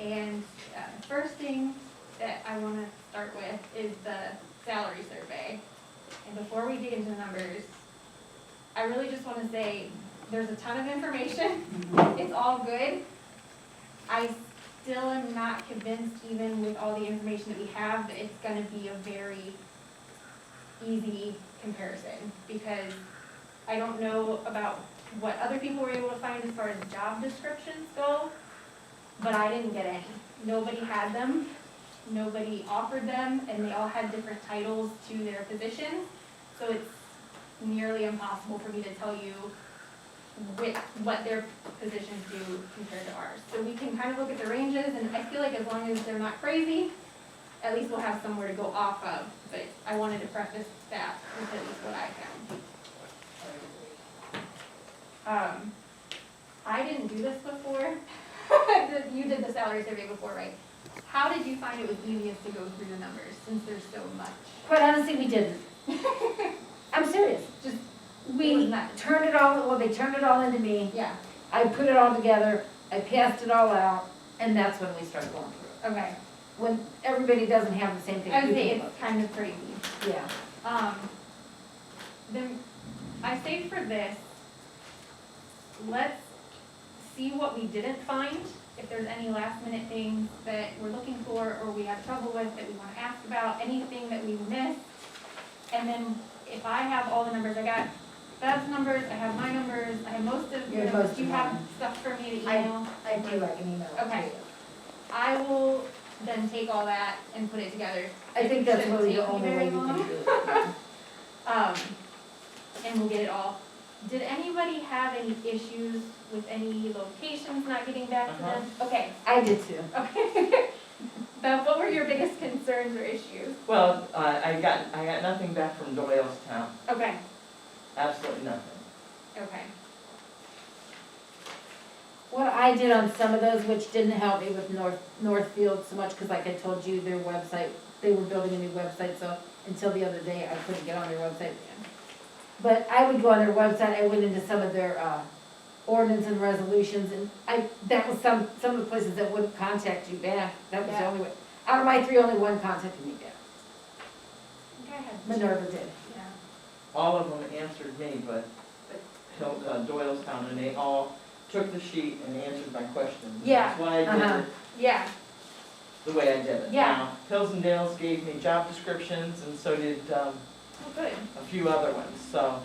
And the first thing that I want to start with is the salary survey. And before we dig into the numbers, I really just want to say there's a ton of information. It's all good. I still am not convinced, even with all the information that we have, that it's going to be a very easy comparison, because I don't know about what other people were able to find as far as job descriptions go, but I didn't get any. Nobody had them, nobody offered them, and they all had different titles to their positions, so it's nearly impossible for me to tell you what their positions do compared to ours. So we can kind of look at the ranges, and I feel like as long as they're not crazy, at least we'll have somewhere to go off of, but I wanted to preface that with at least what I found. I didn't do this before. You did the salary survey before, right? How did you find it was easiest to go through the numbers, since there's so much? Quite honestly, we didn't. I'm serious. Just, We turned it all, well, they turned it all into me. yeah, I put it all together, I passed it all out, and that's when we started going through it. okay. When everybody doesn't have the same thing. I would we say do. it's kind of crazy. Yeah. Then I say for this, let's see what we didn't find, if there's any last minute things that we're looking for or we have trouble with that we want to ask about, anything that we missed. And then if I have all the numbers, I got Bev's numbers, I have my numbers, I have most of Your yours. most Do you of have mine. stuff for me to email? I do like an email. Okay. I will then take all that and put it together. I think that's Shouldn't really the take me only way very you can long. do it. And we'll get it all. Did anybody have any issues with any locations not getting back to them? Okay, I did too. okay. Bev, what were your biggest concerns or issues? Well, I got nothing back from Doylestown, Okay, absolutely nothing. okay. What I did on some of those, which didn't help me with Northfield so much, because like I told you, their website, they were building a new website, so until the other day, I couldn't get on their website. But I would go on their website, I went into some of their ordinance and resolutions, and that was some of the places that wouldn't contact you back. That was the Yeah. only way. Out of my three, only one contacted me back. I think I had Minerva did. Yeah. All of them answered me, but Doylestown, and they all took the sheet and answered my questions. Yeah, That's why I did it Yeah, the way I did it. Yeah. Now, Hills and Dales gave me job descriptions, and so did well, good, a few other ones, so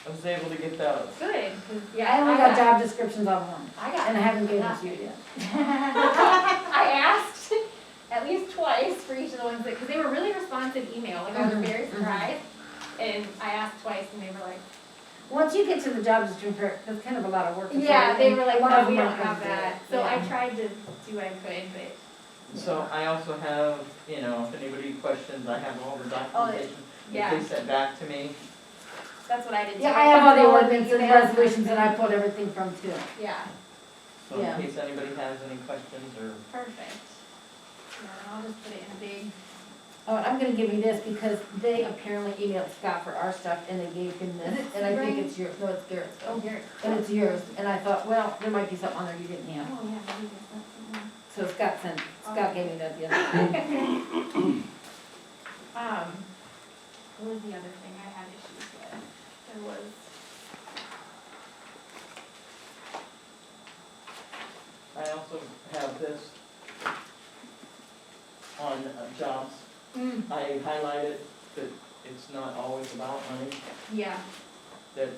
I was able to get those. good, 'cause, yeah. I only got job descriptions on one, I got and I haven't given it to you yet. I asked at least twice for each of the ones that, because they were really responsive email, like I was very surprised. And I asked twice and they were like, Once you get to the job description, that's kind of a lot of work. yeah, they were like, One no, of we them don't are have good. that. So I Yeah. tried to do what I could, but So I also have, if anybody questions, I have all the documentation yeah, that they sent back to me. that's what I did too. Yeah, I have all the put ordinance and emails. resolutions that I pulled everything from too. Yeah, So Yeah. in case anybody has any questions or. perfect. Yeah, and I'll just put it in a big, Oh, and I'm gonna give you this because they apparently emailed Scott for our stuff and they gave him this, Is it and I think Sebring? it's yours, no, it's Garrett's. oh, here. And it's yours, and I thought, well, there might be something on there you didn't have. Oh, yeah, maybe there's something. So Scott gave me that the other day. What was the other thing I had issues with? There was. I also have this on jobs. I highlighted that it's not always about money, Yeah, that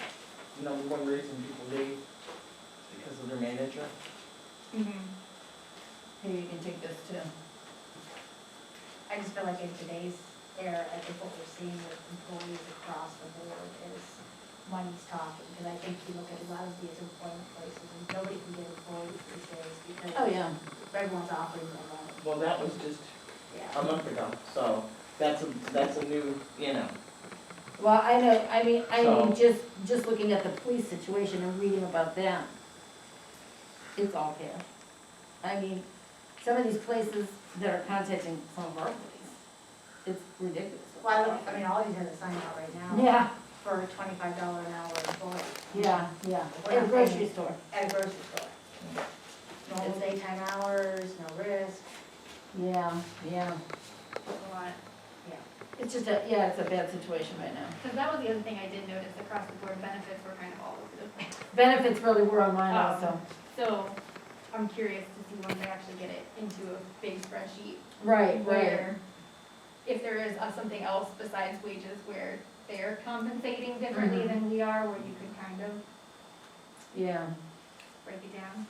number one reason people leave is because of their manager. Here, you can take this too. I just feel like in today's era, I think what we're seeing with employees across the board is money's talking. Because I think you look at a lot of these employment places and nobody can get employees these days because Oh, yeah. everyone's offering them money. Well, that was just Yeah. a month ago, so that's a new, Well, I know, I mean, So- just looking at the police situation and reading about that, it's all chaos. I mean, some of these places that are contacting some of our police, it's ridiculous. Well, I mean, all these are the sign out right now. Yeah, For a $25 an hour employee. yeah. We're At a not grocery paying- store. At a grocery store. normal daytime hours, no risk. Yeah, yeah. A lot. It's just it's a bad situation right now. Because that was the other thing I did notice across the board, benefits were kind of all over the place. Benefits really were on mine also. So I'm curious to see when they actually get it into a big spreadsheet. Right, right. Where, if there is something else besides wages where they're compensating differently Mhm. than we are, where you can kind of Yeah. break it down.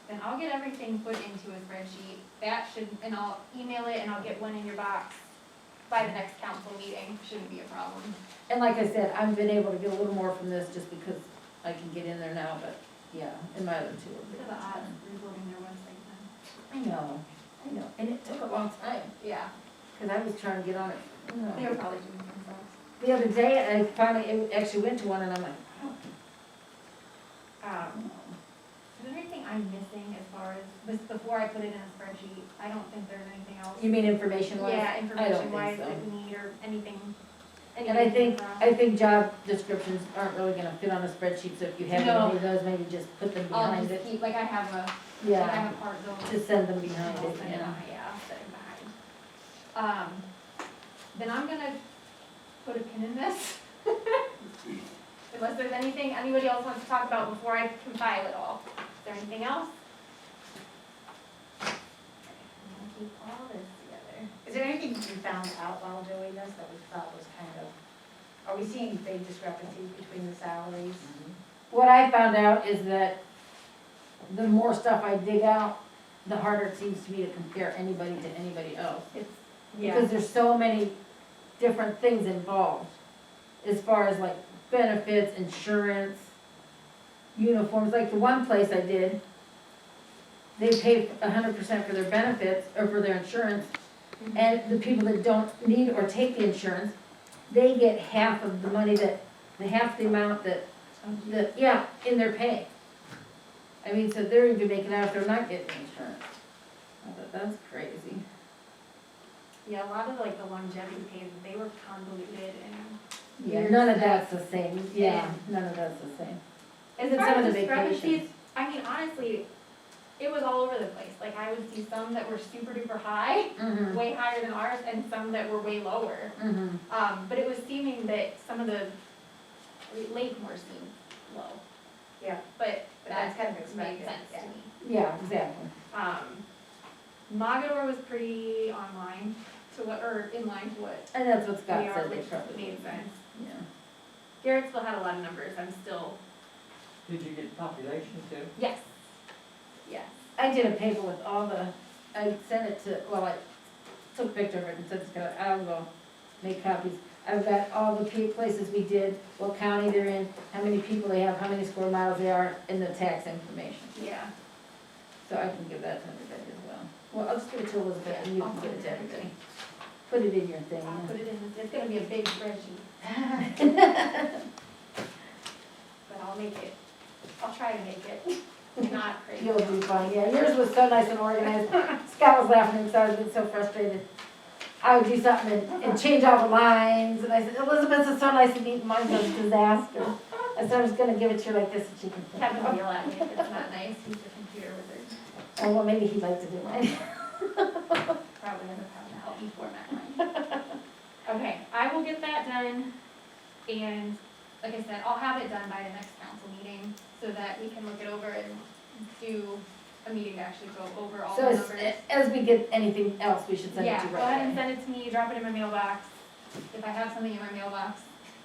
Then I'll get everything put into a spreadsheet. That should, and I'll email it and I'll get one in your box by the next council meeting. Shouldn't be a problem. And like I said, I've been able to get a little more from this just because I can get in there now, but yeah, and my other two. Look at the odds rebuilding their website then. I know, and it took a long time, Yeah, cause I was trying to get on it. they were probably doing it themselves. The other day, I finally, it actually went to one and I'm like, oh, Is there anything I'm missing as far as, this, before I put it in a spreadsheet? I don't think there's anything else. you mean information wise? Yeah, I don't information think wise so. that we need or anything. And I think job descriptions aren't really gonna fit on a spreadsheet, so if you have No. any of those, maybe just put them I'll behind just it. keep, like I have a, like I Yeah, have a part zone. just send them behind I'll it, send it yeah. on, yeah, I'll set it behind. Then I'm gonna put a pin in this. Unless there's anything anybody else wants to talk about before I compile it all. Is there anything else? I'm gonna keep all this together. Is there anything you found out while doing this that we thought was kind of, are we seeing big discrepancies between the salaries? What I found out is that the more stuff I dig out, the harder it seems to me to compare anybody to anybody else. Because there's so many different things involved, as far as like benefits, insurance, uniforms. Like the one place I did, they pay 100% for their benefits, or for their insurance, and the people that don't need or take the insurance, they get half of the money half the amount in their pay. I mean, so they're even making out if they're not getting insurance. I thought, that's crazy. Yeah, a lot of like the longevity pays, they were convoluted and. Yeah, weird none of stuff. that's the same, yeah, none of that's the same. As Even far some of as the discrepancies, vacations. I mean, honestly, it was all over the place. Like, I would see some that were super duper high, Mm-hmm, way higher than ours, and some that were way lower. mm-hmm. But it was seeming that some of the Lakemore seemed low. Yeah. But But that's kind of made expected, sense yeah. to me. Yeah, exactly. Mogador was pretty online to what, or in line to what And that's what Scott we are, said they which probably made did. sense. Yeah. Garrettsville had a lot of numbers, I'm still, Did you get population too? yes, yes. I did a paper with all I sent it to, I took a picture of it and sent it to Scott. I will make copies. I've got all the places we did, what county they're in, how many people they have, how many square miles they are, and the tax information. Yeah. So I can give that to everybody as well. Well, I'll just give it to Elizabeth and you I'll can put give it to it in. everybody. Put it in your thing, I'll yeah. put it in, it's gonna be a big spreadsheet, but I'll make it, I'll try to make it not crazy. You'll be fine, yeah, yours was so nice and organized. Scott was laughing inside, I was getting so frustrated. I would do something and change all the lines, and I said, Elizabeth's is so nice and neat, and mine's a disaster. I said, I was gonna give it to her like this, and she can. Kevin will yell at me if it's not nice, he's a computer wizard, Oh, well, maybe he'd like to do mine. probably end up having to help me format mine. Okay, I will get that done, and like I said, I'll have it done by the next council meeting, so that we can look it over and do a meeting to actually go over all the So numbers. as we get anything else, we should send it to Yeah, you go ahead right and away. send it to me, drop it in my mailbox. If I have something in my mailbox,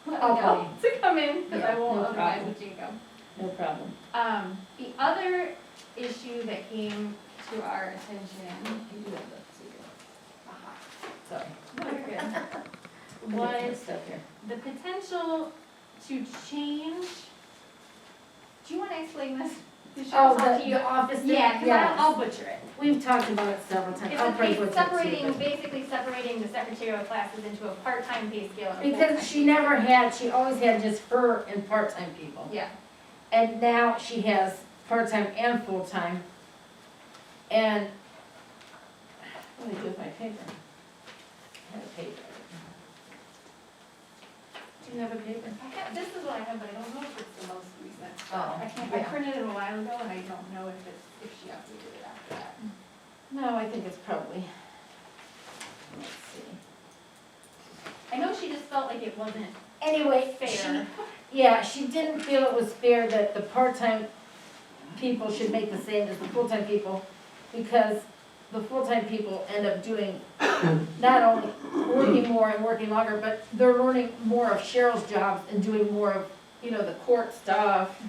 let I'll me call know to come in, because I Yeah, won't no otherwise problem. with Jacob. No problem. The other issue that came to our attention, You do have that, so you go. Sorry. no, you're good, I'm gonna get was some stuff here. the potential to change, do you want to explain this? Should I Oh, talk to you? the office thing? Yeah, because Yes. I'll butcher it. We've talked about it several times. It's I'll a probably pay, butcher it too, separating, but- basically separating the secretarial classes into a part-time pay scale and a Because full-time she pay never scale. had, she always had just her and part-time people. Yeah, And now she has part-time and full-time. And, what did I do with my paper? I had a paper. Do you have a paper? This is what I have, but I don't know if it's the most recent. Oh, I yeah. printed it a while ago and I don't know if she updated it after that. No, I think it's probably, let's see. I know she just felt like it wasn't Anyway, fair. yeah, she didn't feel it was fair that the part-time people should make the same as the full-time people, because the full-time people end up doing, not only working more and working longer, but they're learning more of Cheryl's jobs and doing more of, you know, the court stuff,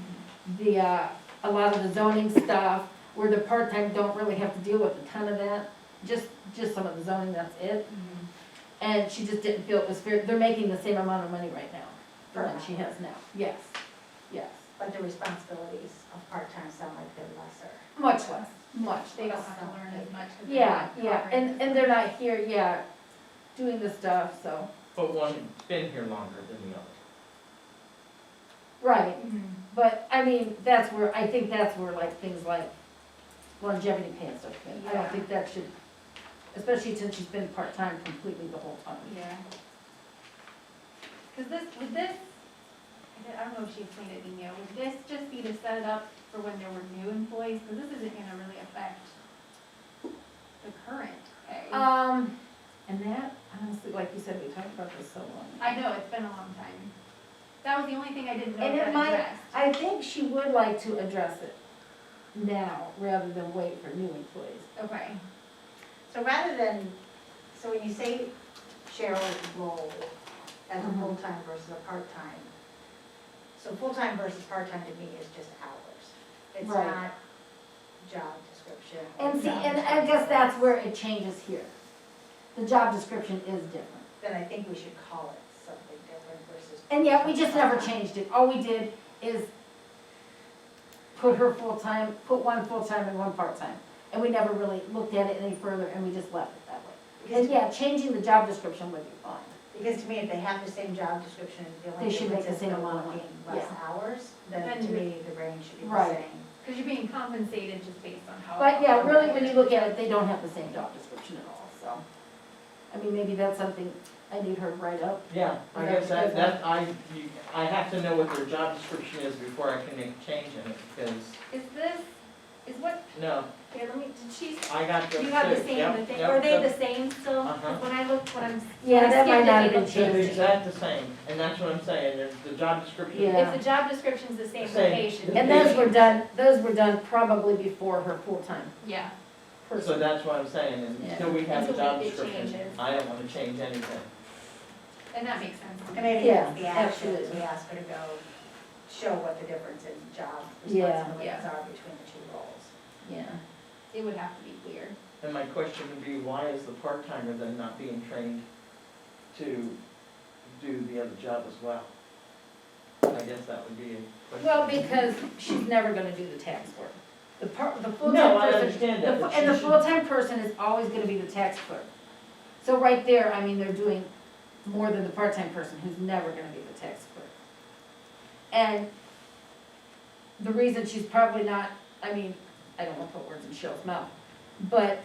the, a lot of the zoning stuff, where the part-time don't really have to deal with a ton of that, just some of the zoning, that's it. And she just didn't feel it was fair, they're making the same amount of money right now, the one she has now, yes, yes, But the responsibilities of part-time sound like they're lesser. much less, much. They don't have to learn as much. 'cause they're Yeah, not yeah, covering and they're not here, yeah, doing the stuff, so, But one's been here longer than the other. right. Mhm. But, I mean, that's where, I think that's where like things like longevity pay and stuff come in. I don't Yeah. think that should, especially since she's been part-time completely the whole time. Yeah. Cause would this, I don't know if she explained it in email, would this just be to set it up for when there were new employees? Cause this isn't gonna really affect the current pay. And that, honestly, like you said, we talked about this so long. I know, it's been a long time. That was the only thing I didn't know And it that might, addressed. I think she would like to address it now, rather than wait for new employees. Okay. So rather than, so when you say Cheryl's role as a Mhm. full-time versus a part-time, so full-time versus part-time to me is just hours. It's Right. not job description. or And see, job and I guess that's responsibilities. where it changes here. The job description is different. Then I think we should call it something different versus. And yet, we just never part-time. changed it. All we did is put her full-time, put one full-time and one part-time. And we never really looked at it any further, and we just left it that way. Because And yeah, changing the job description would be fine. Because to me, if they have the same job description, the They only should difference make the is same they're amount of money. working less hours, then Then to you're- me, the range should be the Right. same. Cause you're being compensated just based on how. But yeah, really, when you look at it, they don't have the same job description at all, so. I mean, maybe that's something I need her to write up. Yeah, I Is guess that- I have to know what their job description is before I can make a change in it, because, Is what, no, here, let me, did she, I got the. you have the two. same, Yep, the thing, yep, are they yep. the same still? 'Cause Uh-huh. when I looked, when I'm. Yeah, when I that might skimmed not it, have it been looked They're the changed. exact the same, and that's what I'm saying, there's the job description. Yeah. If the job description's the same, the Same. pay should be. And those were done probably before her full-time Yeah, So person. that's what I'm saying, and Yeah. until we have the Until job we get description, changes. I don't wanna change anything. and that makes sense. And maybe Yeah, that's the action, is absolutely. we ask her to go show what the difference in job Yeah. responsibilities Yeah. are between the two roles. Yeah. It would have to be clear. And my question would be, why is the part-timer then not being trained to do the other job as well? I guess that would be a question. Well, because she's never gonna do the tax work. The full-time No, I person, understand that, but and the she should- full-time person is always gonna be the tax clerk. So right there, I mean, they're doing more than the part-time person who's never gonna be the tax clerk. And the reason she's probably not, I mean, I don't wanna put words in Cheryl's mouth, but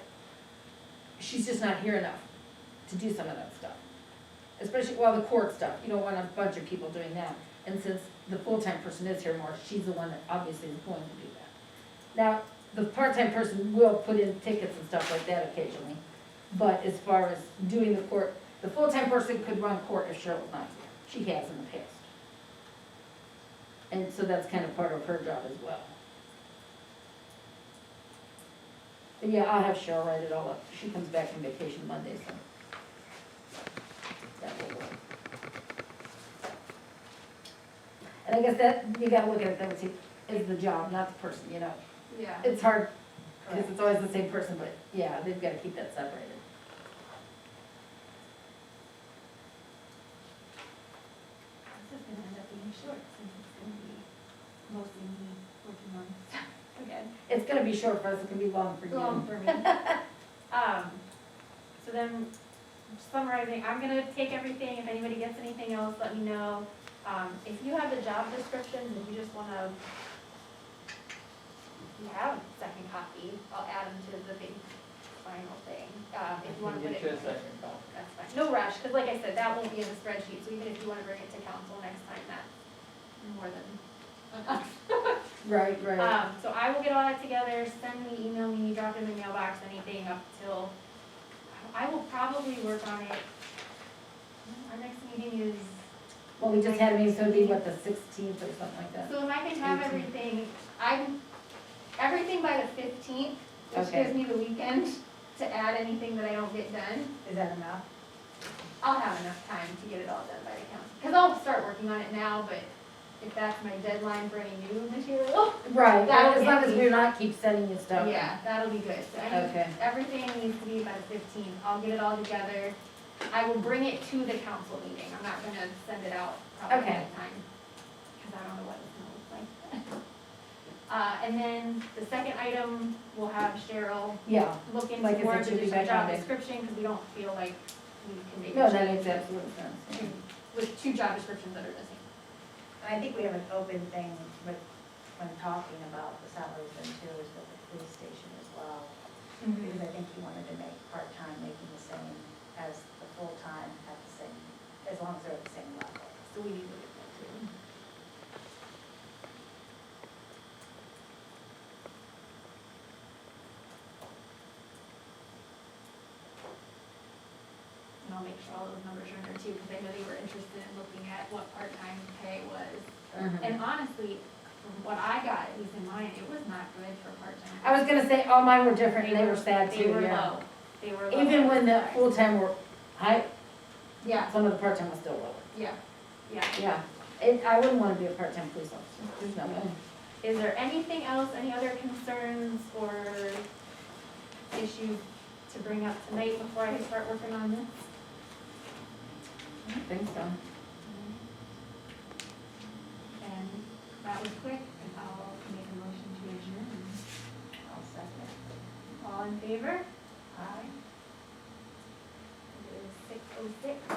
she's just not here enough to do some of that stuff. Especially, well, the court stuff, you don't want a bunch of people doing that. And since the full-time person is here more, she's the one that obviously is going to do that. Now, the part-time person will put in tickets and stuff like that occasionally, but as far as doing the court, the full-time person could run court if Cheryl's not here. She has in the past. And so that's kind of part of her job as well. But yeah, I'll have Cheryl write it all up. She comes back from vacation Monday, so. That will work. And I guess that, you gotta look at it, that would see, is the job, not the person, you know? Yeah. It's hard, because it's always the same person, but yeah, they've gotta keep that separated. This is gonna end up being short since it's gonna be mostly me working on stuff again. It's gonna be short for us, it can be long for you. Long for me. So then, summarizing, I'm gonna take everything, if anybody gets anything else, let me know. If you have the job descriptions and you just wanna, if you have a second copy, I'll add them to the thing. final thing. If you wanna Can put get you a it, second copy. that's fine. No rush, cause like I said, that won't be in the spreadsheet, so even if you wanna bring it to council next time, that's more than enough. Right, right. So I will get all that together, send me, email me, drop it in the mailbox, anything up till, I will probably work on it. Our next meeting is. Well, we just had a meeting, so it'd be what, the 16th or something like that? So if I can have 18th. everything by the 15th, which Okay. gives me the weekend to add anything that I don't get done, Is that enough? I'll have enough time to get it all done by the council. Cause I'll start working on it now, but if that's my deadline for any new material, Right, That'll as long get as me- we're not keep sending you stuff. yeah, that'll be good. So Okay. everything needs to be by the 15th. I'll get it all together. I will bring it to the council meeting. I'm not gonna send it out probably Okay. ahead of time, cause I don't know what it's gonna look like. And then the second item, we'll have Cheryl Yeah, look into Like I more said, of the she'll be back job Monday. description, cause we don't feel like we can make no, a that change makes absolute sense. with 2 job descriptions that are missing. And I think we have an open thing with, when talking about the salaries then too, is with the police station as well. Because I think you wanted to make part-time making the same as the full-time at the same, as long as they're at the same level. So we need to look at that too. And I'll make sure all those numbers are in there too, because I know they were interested in looking at what part-time pay was. Mhm. And honestly, from what I got, at least in mine, it was not good for part-time. I was gonna say, all mine were different and they were sad They too, were yeah. low. They were low. Even when the full-time were high, Yeah, some of the part-time was still lower. yeah, yeah. Yeah, I wouldn't wanna be a part-time police officer, there's no way. Is there anything else, any other concerns or issues to bring up tonight before I start working on this? I don't think so. And that was quick, and I'll make a motion to adjourn. I'll second. All in favor? Aye. It is 6:06.